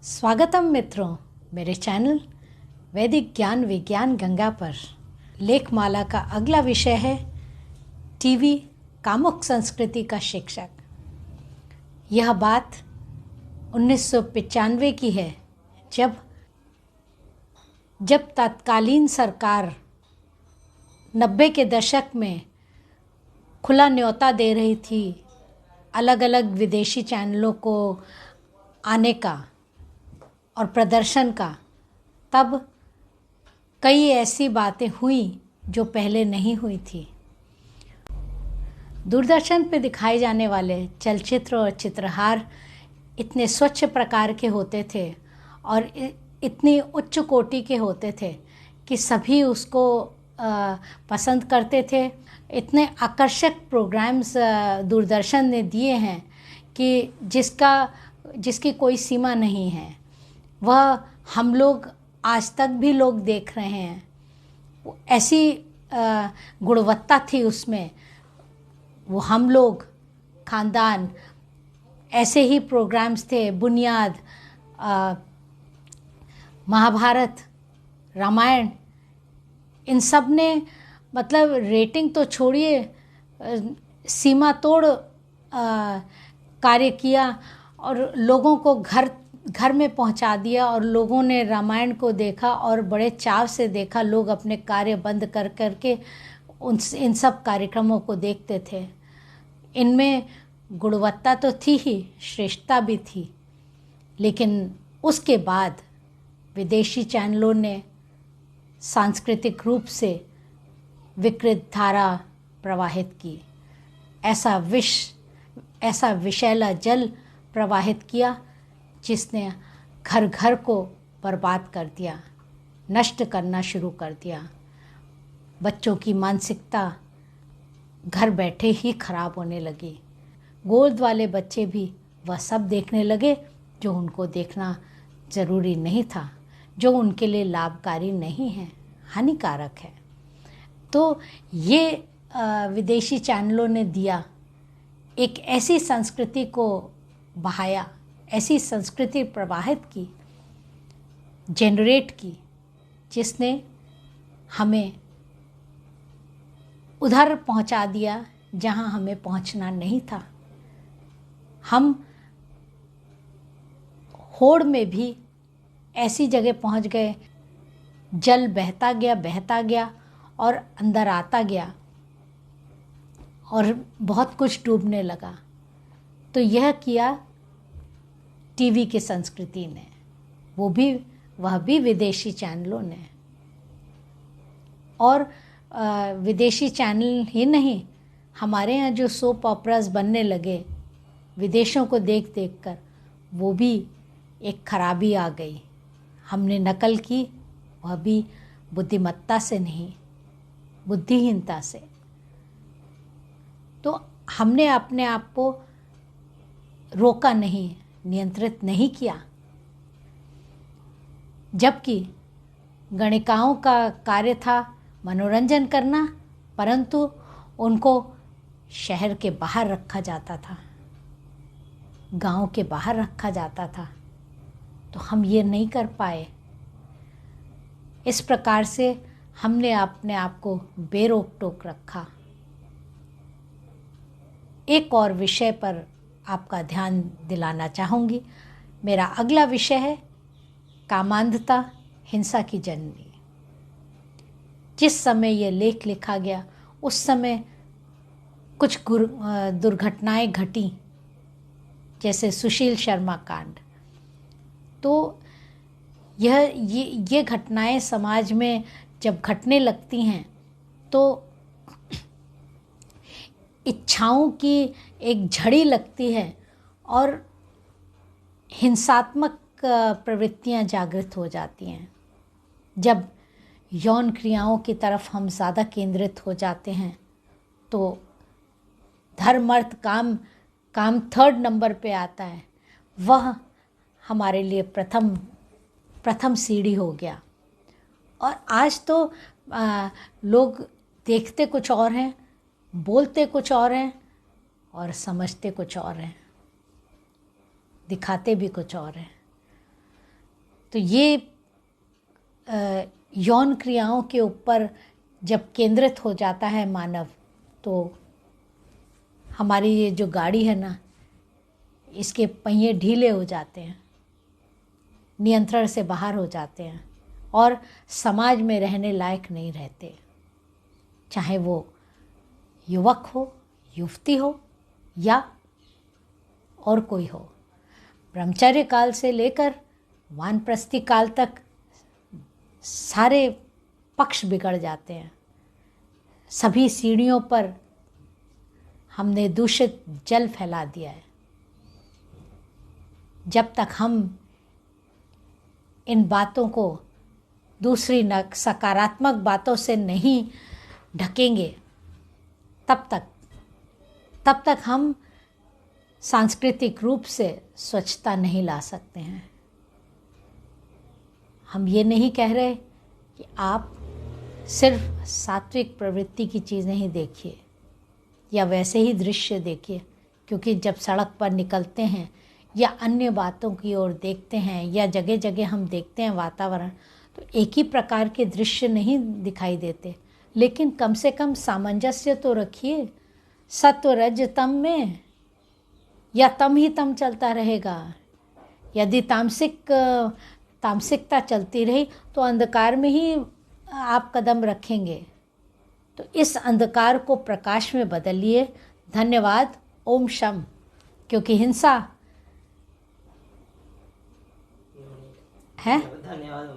स्वागतम मित्रों मेरे चैनल वैदिक ज्ञान विज्ञान गंगा पर। लेखमाला का अगला विषय है टीवी कामुक संस्कृति का शिक्षक। यह बात 1995 की है जब तत्कालीन सरकार 90 के दशक में खुला न्योता दे रही थी अलग अलग विदेशी चैनलों को आने का और प्रदर्शन का। तब कई ऐसी बातें हुई जो पहले नहीं हुई थी। दूरदर्शन पे दिखाए जाने वाले चलचित्र और चित्रहार इतने स्वच्छ प्रकार के होते थे और इतनी उच्च कोटि के होते थे कि सभी उसको पसंद करते थे। इतने आकर्षक प्रोग्राम्स दूरदर्शन ने दिए हैं कि जिसकी कोई सीमा नहीं है। वह हम लोग आज तक भी लोग देख रहे हैं। ऐसी गुणवत्ता थी उसमें। वो हम लोग खानदान ऐसे ही प्रोग्राम्स थे। बुनियाद, महाभारत, रामायण, इन सब ने मतलब रेटिंग तो छोड़िए, सीमा तोड़ कार्य किया और लोगों को घर में पहुंचा दिया। और लोगों ने रामायण को देखा और बड़े चाव से देखा। लोग अपने कार्य बंद कर के इन सब कार्यक्रमों को देखते थे। इनमें गुणवत्ता तो थी ही, श्रेष्ठता भी थी। लेकिन उसके बाद विदेशी चैनलों ने सांस्कृतिक रूप से विकृत धारा प्रवाहित की। ऐसा विषैला जल प्रवाहित किया जिसने घर घर को बर्बाद कर दिया, नष्ट करना शुरू कर दिया। बच्चों की मानसिकता घर बैठे ही खराब होने लगी। गोद वाले बच्चे भी वह सब देखने लगे जो उनको देखना ज़रूरी नहीं था, जो उनके लिए लाभकारी नहीं है, हानिकारक है। तो ये विदेशी चैनलों ने दिया, एक ऐसी संस्कृति को बहाया, ऐसी संस्कृति प्रवाहित की, जनरेट की, जिसने हमें उधर पहुंचा दिया जहां हमें पहुंचना नहीं था। हम होड़ में भी ऐसी जगह पहुंच गए, जल बहता गया और अंदर आता गया और बहुत कुछ डूबने लगा। तो यह किया टीवी की संस्कृति ने, वह भी विदेशी चैनलों ने। और विदेशी चैनल ही नहीं, हमारे यहाँ जो सोप ऑपरास बनने लगे विदेशों को देख कर, वो भी एक खराबी आ गई। हमने नकल की, वह भी बुद्धिमत्ता से नहीं, बुद्धिहीनता से। तो हमने अपने आप को रोका नहीं, नियंत्रित नहीं किया। जबकि गणिकाओं का कार्य था मनोरंजन करना, परंतु उनको शहर के बाहर रखा जाता था, गांव के बाहर रखा जाता था। तो हम ये नहीं कर पाए। इस प्रकार से हमने अपने आप को बेरोक टोक रखा। एक और विषय पर आपका ध्यान दिलाना चाहूँगी। मेरा अगला विषय है कामांधता हिंसा की जननी। जिस समय यह लेख लिखा गया उस समय कुछ दुर्घटनाएं घटी, जैसे सुशील शर्मा कांड। तो ये घटनाएं समाज में जब घटने लगती हैं तो इच्छाओं की एक झड़ी लगती है और हिंसात्मक प्रवृत्तियां जागृत हो जाती हैं। जब यौन क्रियाओं की तरफ हम ज़्यादा केंद्रित हो जाते हैं तो धर्म अर्थ काम थर्ड नंबर पे आता है। वह हमारे लिए प्रथम सीढ़ी हो गया। और आज तो लोग देखते कुछ और हैं, बोलते कुछ और हैं और समझते कुछ और हैं, दिखाते भी कुछ और हैं। तो ये यौन क्रियाओं के ऊपर जब केंद्रित हो जाता है मानव, तो हमारी ये जो गाड़ी है ना, इसके पहिए ढीले हो जाते हैं, नियंत्रण से बाहर हो जाते हैं और समाज में रहने लायक नहीं रहते, चाहे वो युवक हो, युवती हो या और कोई हो। ब्रह्मचर्य काल से लेकर वानप्रस्थी काल तक सारे पक्ष बिगड़ जाते हैं। सभी सीढ़ियों पर हमने दूषित जल फैला दिया है। जब तक हम इन बातों को दूसरी सकारात्मक बातों से नहीं ढकेंगे, तब तक हम सांस्कृतिक रूप से स्वच्छता नहीं ला सकते हैं। हम ये नहीं कह रहे कि आप सिर्फ सात्विक प्रवृत्ति की चीज़ें ही देखिए या वैसे ही दृश्य देखिए, क्योंकि जब सड़क पर निकलते हैं या अन्य बातों की ओर देखते हैं या जगह जगह हम देखते हैं वातावरण, तो एक ही प्रकार के दृश्य नहीं दिखाई देते। लेकिन कम से कम सामंजस्य तो रखिए। सत्व रज तम में या तम ही तम चलता रहेगा। यदि तामसिकता चलती रही तो अंधकार में ही आप कदम रखेंगे। तो इस अंधकार को प्रकाश में बदलिए। धन्यवाद। ओम शम। क्योंकि हिंसा है। धन्यवाद।